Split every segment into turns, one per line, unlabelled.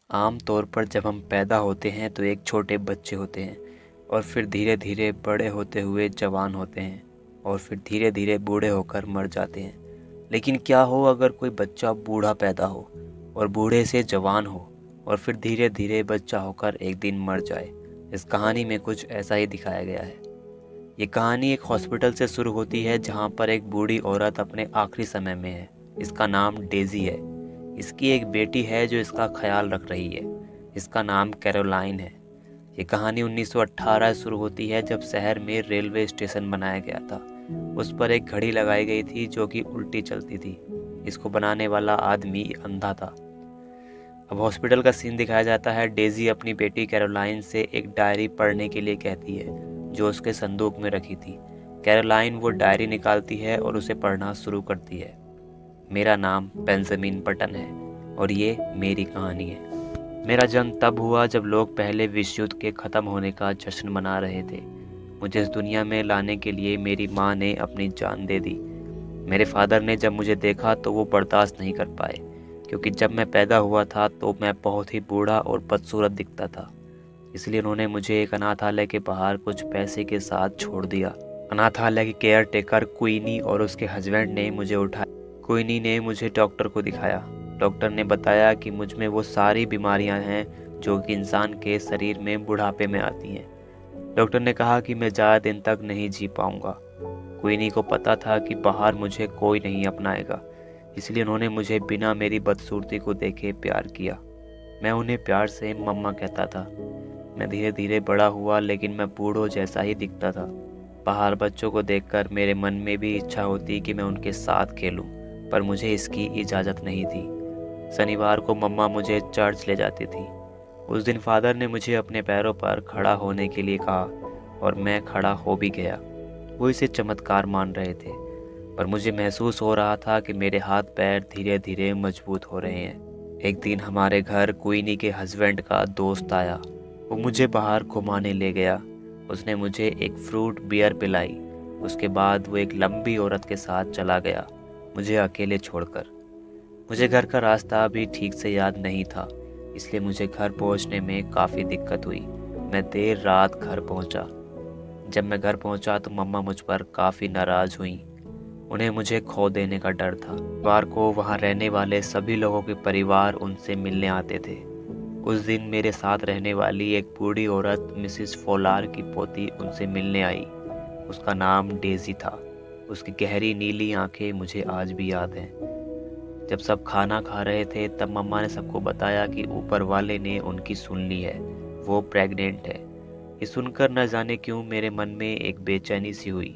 आम तौर पर जब हम पैदा होते हैं तो एक छोटे बच्चे होते हैं और फिर धीरे धीरे बड़े होते हुए जवान होते हैं और फिर धीरे धीरे बूढ़े होकर मर जाते हैं। लेकिन क्या हो अगर कोई बच्चा बूढ़ा पैदा हो और बूढ़े से जवान हो और फिर धीरे धीरे बच्चा होकर एक दिन मर जाए। इस कहानी में कुछ ऐसा ही दिखाया गया है। ये कहानी एक हॉस्पिटल से शुरू होती है जहाँ पर एक बूढ़ी औरत अपने आखिरी समय में है। इसका नाम डेज़ी है। इसकी एक बेटी है जो इसका ख्याल रख रही है। इसका नाम कैरोलाइन है। ये कहानी 1918 शुरू होती है जब शहर में रेलवे स्टेशन बनाया गया था। उस पर एक घड़ी लगाई गई थी जो कि उल्टी चलती थी। इसको बनाने वाला आदमी अंधा था। अब हॉस्पिटल का सीन दिखाया जाता है। डेज़ी अपनी बेटी कैरोलाइन से एक डायरी पढ़ने के लिए कहती है जो उसके संदूक में रखी थी। कैरोलाइन वो डायरी निकालती है और उसे पढ़ना शुरू करती है। मेरा नाम बेंजामिन बटन है और ये मेरी कहानी है। मेरा जन्म तब हुआ जब लोग पहले विश्व युद्ध के ख़त्म होने का जश्न मना रहे थे। मुझे इस दुनिया में लाने के लिए मेरी माँ ने अपनी जान दे दी। मेरे फादर ने जब मुझे देखा तो वो बर्दाश्त नहीं कर पाए, क्योंकि जब मैं पैदा हुआ था तो मैं बहुत ही बूढ़ा और बदसूरत दिखता था। इसलिए उन्होंने मुझे एक अनाथालय के बाहर कुछ पैसे के साथ छोड़ दिया। अनाथालय की केयर टेकर क्वीनी और उसके हस्बैंड ने मुझे उठाया। क्वीनी ने मुझे डॉक्टर को दिखाया। डॉक्टर ने बताया कि मुझ में वो सारी बीमारियां हैं जो कि इंसान के शरीर में बुढ़ापे में आती हैं। डॉक्टर ने कहा कि मैं ज़्यादा दिन तक नहीं जी पाऊंगा। क्वीनी को पता था कि बाहर मुझे कोई नहीं अपनाएगा, इसलिए उन्होंने मुझे बिना मेरी बदसूरती को देखे प्यार किया। मैं उन्हें प्यार से मम्मा कहता था। मैं धीरे धीरे बड़ा हुआ, लेकिन मैं बूढ़ों जैसा ही दिखता था। बाहर बच्चों को देखकर मेरे मन में भी इच्छा होती कि मैं उनके साथ खेलूं, पर मुझे इसकी इजाज़त नहीं थी। शनिवार को मम्मा मुझे चर्च ले जाती थी। उस दिन फादर ने मुझे अपने पैरों पर खड़ा होने के लिए कहा और मैं खड़ा हो भी गया। वो इसे चमत्कार मान रहे थे, पर मुझे महसूस हो रहा था कि मेरे हाथ पैर धीरे धीरे मजबूत हो रहे हैं। एक दिन हमारे घर क्वीनी के हस्बैंड का दोस्त आया। वो मुझे बाहर घुमाने ले गया। उसने मुझे एक फ्रूट बियर पिलाई। उसके बाद वो एक लंबी औरत के साथ चला गया, मुझे अकेले छोड़कर। मुझे घर का रास्ता अभी ठीक से याद नहीं था, इसलिए मुझे घर पहुंचने में काफ़ी दिक्कत हुई। मैं देर रात घर पहुंचा। जब मैं घर पहुंचा तो मम्मा मुझ पर काफ़ी नाराज़ हुई। उन्हें मुझे खो देने का डर था। बार को वहाँ रहने वाले सभी लोगों के परिवार उनसे मिलने आते थे। उस दिन मेरे साथ रहने वाली एक बूढ़ी औरत मिसिस फोलार की पोती उनसे मिलने आई। उसका नाम डेज़ी था। उसकी गहरी नीली आंखें मुझे आज भी याद हैं। जब सब खाना खा रहे थे तब मम्मा ने सबको बताया कि ऊपर वाले ने उनकी सुन ली है, वो प्रेग्नेंट है। ये सुनकर न जाने क्यों मेरे मन में एक बेचैनी सी हुई।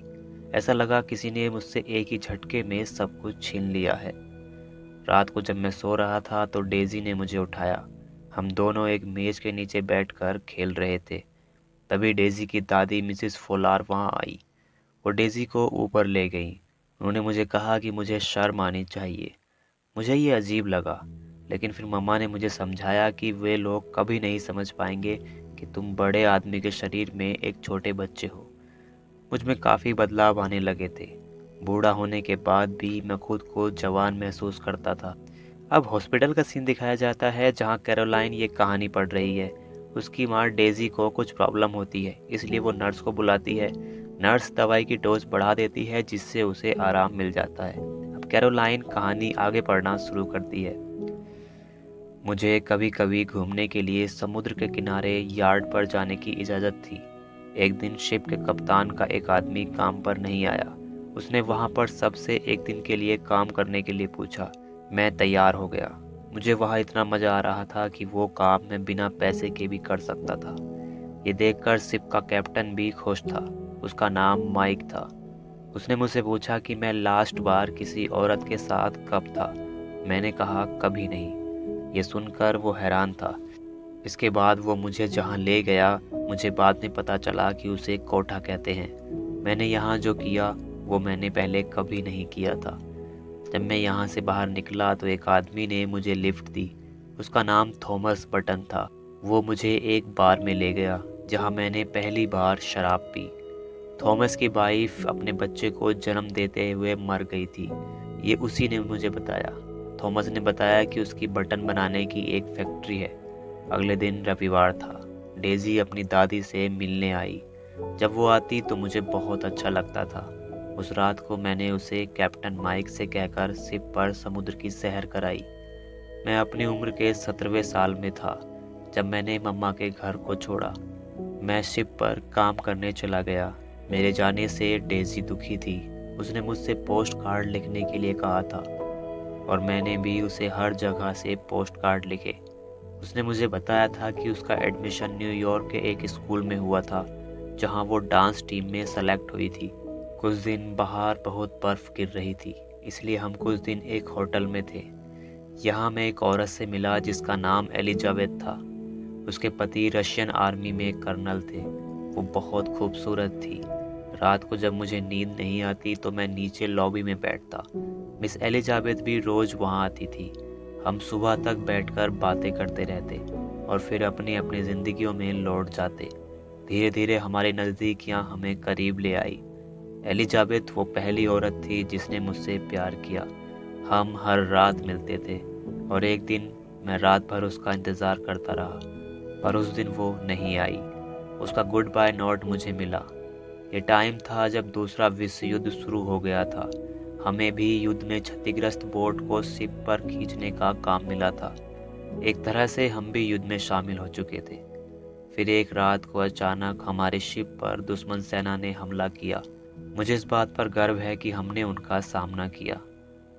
ऐसा लगा किसी ने मुझसे एक ही झटके में सब कुछ छीन लिया है। रात को जब मैं सो रहा था तो डेज़ी ने मुझे उठाया। हम दोनों एक मेज के नीचे बैठकर खेल रहे थे। तभी डेज़ी की दादी मिसिस फोलार वहाँ आई। वो डेज़ी को ऊपर ले गई। उन्होंने मुझे कहा कि मुझे शर्म आनी चाहिए। मुझे ये अजीब लगा, लेकिन फिर मम्मा ने मुझे समझाया कि वे लोग कभी नहीं समझ पाएंगे कि तुम बड़े आदमी के शरीर में एक छोटे बच्चे हो। मुझ में काफ़ी बदलाव आने लगे थे। बूढ़ा होने के बाद भी मैं खुद को जवान महसूस करता था। अब हॉस्पिटल का सीन दिखाया जाता है जहाँ कैरोलाइन ये कहानी पढ़ रही है। उसकी माँ डेज़ी को कुछ प्रॉब्लम होती है, इसलिए वो नर्स को बुलाती है। नर्स दवाई की डोज बढ़ा देती है जिससे उसे आराम मिल जाता है। अब कैरोलाइन कहानी आगे पढ़ना शुरू करती है। मुझे कभी कभी घूमने के लिए समुद्र के किनारे यार्ड पर जाने की इजाज़त थी। एक दिन शिप के कप्तान का एक आदमी काम पर नहीं आया। उसने वहाँ पर सबसे एक दिन के लिए काम करने के लिए पूछा। मैं तैयार हो गया। मुझे वहाँ इतना मज़ा आ रहा था कि वो काम मैं बिना पैसे के भी कर सकता था। ये देखकर शिप का कैप्टन भी खुश था। उसका नाम माइक था। उसने मुझसे पूछा कि मैं लास्ट बार किसी औरत के साथ कब था। मैंने कहा कभी नहीं। ये सुनकर वो हैरान था। इसके बाद वो मुझे जहाँ ले गया, मुझे बाद में पता चला कि उसे कोठा कहते हैं। मैंने यहाँ जो किया वो मैंने पहले कभी नहीं किया था। जब मैं यहाँ से बाहर निकला तो एक आदमी ने मुझे लिफ्ट दी। उसका नाम थॉमस बटन था। वो मुझे एक बार में ले गया जहाँ मैंने पहली बार शराब पी। थॉमस की वाइफ अपने बच्चे को जन्म देते हुए मर गई थी। ये उसी ने मुझे बताया। थॉमस ने बताया कि उसकी बटन बनाने की एक फैक्ट्री है। अगले दिन रविवार था। डेज़ी अपनी दादी से मिलने आई। जब वो आती तो मुझे बहुत अच्छा लगता था। उस रात को मैंने उसे कैप्टन माइक से कहकर शिप पर समुद्र की सैर कराई। मैं अपनी उम्र के 17वें साल में था जब मैंने मम्मा के घर को छोड़ा। मैं शिप पर काम करने चला गया। मेरे जाने से डेज़ी दुखी थी। उसने मुझसे पोस्ट कार्ड लिखने के लिए कहा था और मैंने भी उसे हर जगह से पोस्ट कार्ड लिखे। उसने मुझे बताया था कि उसका एडमिशन न्यूयॉर्क के एक स्कूल में हुआ था जहां वो डांस टीम में सेलेक्ट हुई थी। कुछ दिन बाहर बहुत बर्फ़ गिर रही थी, इसलिए हम कुछ दिन एक होटल में थे। यहाँ मैं एक औरत से मिला जिसका नाम एलिजाबेथ था। उसके पति रशियन आर्मी में कर्नल थे। वो बहुत खूबसूरत थी। रात को जब मुझे नींद नहीं आती तो मैं नीचे लॉबी में बैठता। मिस एलिजाबेथ भी रोज़ वहाँ आती थी। हम सुबह तक बैठकर बातें करते रहते और फिर अपनी अपनी ज़िंदगियों में लौट जाते। धीरे धीरे हमारी नज़दीकियाँ हमें करीब ले आई। एलिजाबेथ वो पहली औरत थी जिसने मुझसे प्यार किया। हम हर रात मिलते थे और एक दिन मैं रात भर उसका इंतज़ार करता रहा, पर उस दिन वो नहीं आई। उसका गुड बाय नोट मुझे मिला। ये टाइम था जब दूसरा विश्व युद्ध शुरू हो गया था। हमें भी युद्ध में क्षतिग्रस्त बोट को शिप पर खींचने का काम मिला था। एक तरह से हम भी युद्ध में शामिल हो चुके थे। फिर एक रात को अचानक हमारे शिप पर दुश्मन सेना ने हमला किया। मुझे इस बात पर गर्व है कि हमने उनका सामना किया,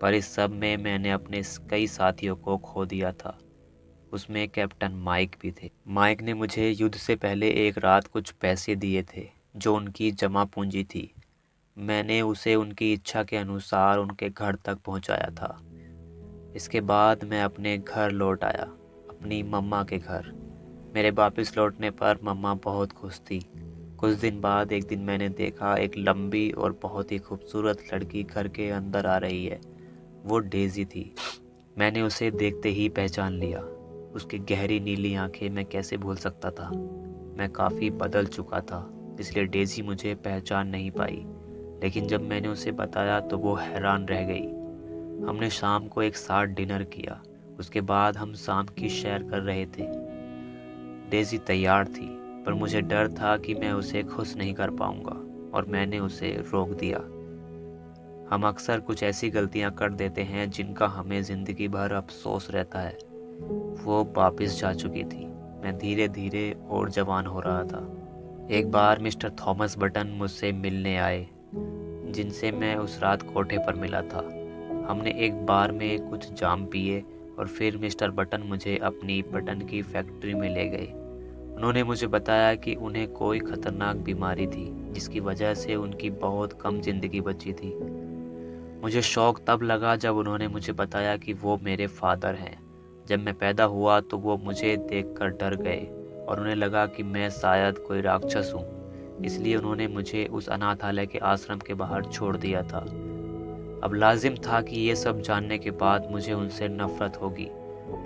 पर इस सब में मैंने अपने कई साथियों को खो दिया था। उसमें कैप्टन माइक भी थे। माइक ने मुझे युद्ध से पहले एक रात कुछ पैसे दिए थे जो उनकी जमा पूंजी थी। मैंने उसे उनकी इच्छा के अनुसार उनके घर तक पहुंचाया था। इसके बाद मैं अपने घर लौट आया, अपनी मम्मा के घर। मेरे वापस लौटने पर मम्मा बहुत खुश थी। कुछ दिन बाद एक दिन मैंने देखा एक लंबी और बहुत ही खूबसूरत लड़की घर के अंदर आ रही है। वो डेज़ी थी। मैंने उसे देखते ही पहचान लिया। उसकी गहरी नीली आंखें मैं कैसे भूल सकता था। मैं काफ़ी बदल चुका था, इसलिए डेज़ी मुझे पहचान नहीं पाई। लेकिन जब मैंने उसे बताया तो वो हैरान रह गई। हमने शाम को एक साथ डिनर किया। उसके बाद हम शाम की सैर कर रहे थे। डेज़ी तैयार थी, पर मुझे डर था कि मैं उसे खुश नहीं कर पाऊंगा और मैंने उसे रोक दिया। हम अक्सर कुछ ऐसी गलतियां कर देते हैं जिनका हमें ज़िंदगी भर अफसोस रहता है। वो वापस जा चुकी थी। मैं धीरे धीरे और जवान हो रहा था। एक बार मिस्टर थॉमस बटन मुझसे मिलने आए, जिनसे मैं उस रात कोठे पर मिला था। हमने एक बार में कुछ जाम पिए और फिर मिस्टर बटन मुझे अपनी बटन की फैक्ट्री में ले गए। उन्होंने मुझे बताया कि उन्हें कोई खतरनाक बीमारी थी जिसकी वजह से उनकी बहुत कम ज़िंदगी बची थी। मुझे शौक तब लगा जब उन्होंने मुझे बताया कि वो मेरे फादर हैं। जब मैं पैदा हुआ तो वो मुझे देखकर डर गए और उन्हें लगा कि मैं शायद कोई राक्षस हूँ। इसलिए उन्होंने मुझे उस अनाथालय के आश्रम के बाहर छोड़ दिया था। अब लाजिम था कि ये सब जानने के बाद मुझे उनसे नफरत होगी,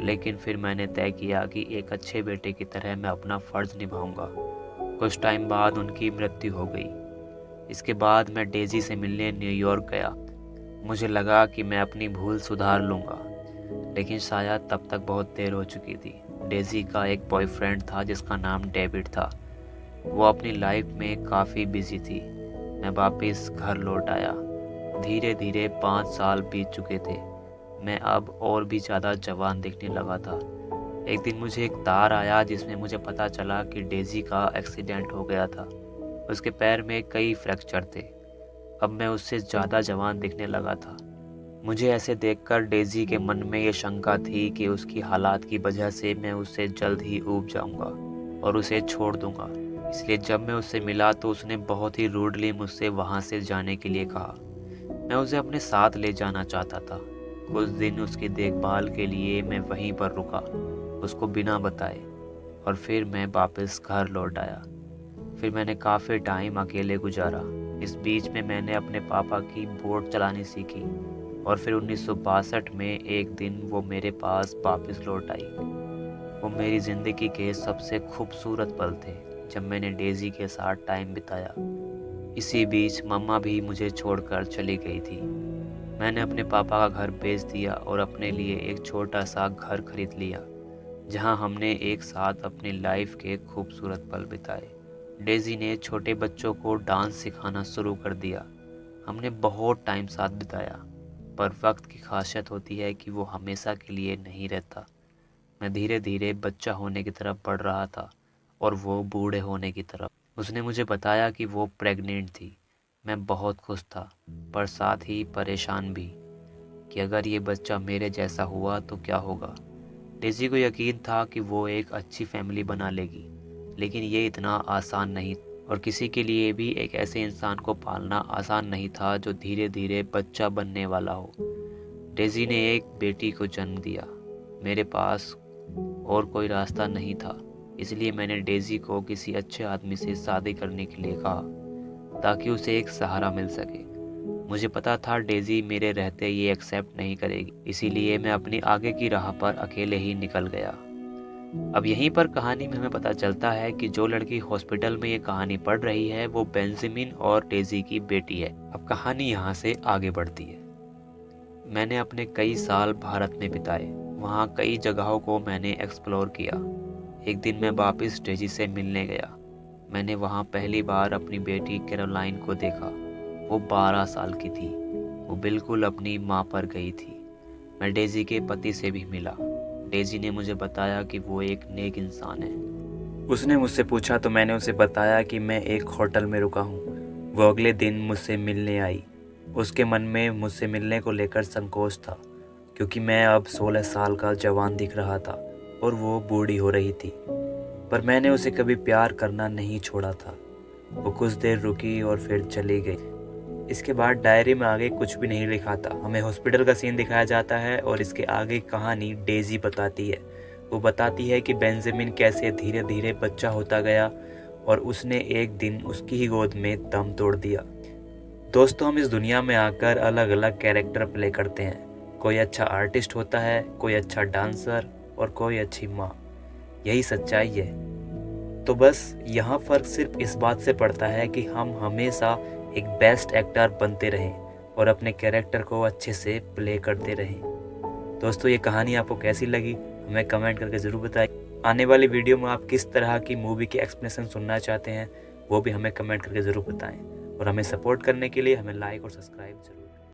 लेकिन फिर मैंने तय किया कि एक अच्छे बेटे की तरह मैं अपना फ़र्ज़ निभाऊंगा। कुछ टाइम बाद उनकी मृत्यु हो गई। इसके बाद मैं डेज़ी से मिलने न्यूयॉर्क गया। मुझे लगा कि मैं अपनी भूल सुधार लूँगा, लेकिन शायद तब तक बहुत देर हो चुकी थी। डेज़ी का एक बॉयफ्रेंड था जिसका नाम डेविड था। वो अपनी लाइफ में काफ़ी बिजी थी। मैं वापस घर लौट आया। धीरे धीरे 5 साल बीत चुके थे। मैं अब और भी ज़्यादा जवान दिखने लगा था। एक दिन मुझे एक तार आया जिसमें मुझे पता चला कि डेज़ी का एक्सीडेंट हो गया था। उसके पैर में कई फ्रैक्चर थे। अब मैं उससे ज़्यादा जवान दिखने लगा था। मुझे ऐसे देखकर डेज़ी के मन में ये शंका थी कि उसकी हालात की वजह से मैं उससे जल्द ही ऊब जाऊंगा और उसे छोड़ दूंगा। इसलिए जब मैं उससे मिला तो उसने बहुत ही रूडली मुझसे वहाँ से जाने के लिए कहा। मैं उसे अपने साथ ले जाना चाहता था। कुछ दिन उसकी देखभाल के लिए मैं वहीं पर रुका, उसको बिना बताए, और फिर मैं वापस घर लौट आया। फिर मैंने काफ़ी टाइम अकेले गुजारा। इस बीच में मैंने अपने पापा की बोट चलानी सीखी और फिर 1962 में एक दिन वो मेरे पास वापस लौट आई। वो मेरी ज़िंदगी के सबसे खूबसूरत पल थे जब मैंने डेज़ी के साथ टाइम बिताया। इसी बीच मम्मा भी मुझे छोड़कर चली गई थी। मैंने अपने पापा का घर बेच दिया और अपने लिए एक छोटा सा घर खरीद लिया। जहां हमने एक साथ अपनी लाइफ के खूबसूरत पल बिताए। डेज़ी ने छोटे बच्चों को डांस सिखाना शुरू कर दिया। हमने बहुत टाइम साथ बिताया, पर वक्त की खासियत होती है कि वो हमेशा के लिए नहीं रहता। मैं धीरे धीरे बच्चा होने की तरफ बढ़ रहा था और वो बूढ़े होने की तरफ। उसने मुझे बताया कि वो प्रेग्नेंट थी। मैं बहुत खुश था, पर साथ ही परेशान भी कि अगर ये बच्चा मेरे जैसा हुआ तो क्या होगा। डेज़ी को यकीन था कि वो एक अच्छी फैमिली बना लेगी, लेकिन ये इतना आसान नहीं, और किसी के लिए भी एक ऐसे इंसान को पालना आसान नहीं था जो धीरे धीरे बच्चा बनने वाला हो। डेज़ी ने एक बेटी को जन्म दिया। मेरे पास और कोई रास्ता नहीं था, इसलिए मैंने डेज़ी को किसी अच्छे आदमी से शादी करने के लिए कहा ताकि उसे एक सहारा मिल सके। मुझे पता था डेज़ी मेरे रहते ये एक्सेप्ट नहीं करेगी, इसीलिए मैं अपनी आगे की राह पर अकेले ही निकल गया। अब यहीं पर कहानी में हमें पता चलता है कि जो लड़की हॉस्पिटल में ये कहानी पढ़ रही है वो बेंजामिन और डेज़ी की बेटी है। अब कहानी यहाँ से आगे बढ़ती है। मैंने अपने कई साल भारत में बिताए। वहाँ कई जगहों को मैंने एक्सप्लोर किया। एक दिन मैं वापस डेज़ी से मिलने गया। मैंने वहाँ पहली बार अपनी बेटी कैरोलाइन को देखा। वो 12 साल की थी। वो बिल्कुल अपनी माँ पर गई थी। मैं डेज़ी के पति से भी मिला। डेज़ी ने मुझे बताया कि वो एक नेक इंसान है। उसने मुझसे पूछा तो मैंने उसे बताया कि मैं एक होटल में रुका हूँ। वो अगले दिन मुझसे मिलने आई। उसके मन में मुझसे मिलने को लेकर संकोच था, क्योंकि मैं अब 16 साल का जवान दिख रहा था और वो बूढ़ी हो रही थी। पर मैंने उसे कभी प्यार करना नहीं छोड़ा था। वो कुछ देर रुकी और फिर चली गई। इसके बाद डायरी में आगे कुछ भी नहीं लिखा था। हमें हॉस्पिटल का सीन दिखाया जाता है और इसके आगे कहानी डेज़ी बताती है। वो बताती है कि बेंजामिन कैसे धीरे धीरे बच्चा होता गया और उसने एक दिन उसकी ही गोद में दम तोड़ दिया। दोस्तों, हम इस दुनिया में आकर अलग अलग कैरेक्टर प्ले करते हैं। कोई अच्छा आर्टिस्ट होता है, कोई अच्छा डांसर और कोई अच्छी माँ। यही सच्चाई है। तो बस यहाँ फ़र्क सिर्फ इस बात से पड़ता है कि हम हमेशा एक बेस्ट एक्टर बनते रहें और अपने कैरेक्टर को अच्छे से प्ले करते रहें। दोस्तों, ये कहानी आपको कैसी लगी हमें कमेंट करके ज़रूर बताएं। आने वाली वीडियो में आप किस तरह की मूवी की एक्सप्लेनेशन सुनना चाहते हैं वो भी हमें कमेंट करके ज़रूर बताएं। और हमें सपोर्ट करने के लिए हमें लाइक और सब्सक्राइब जरूर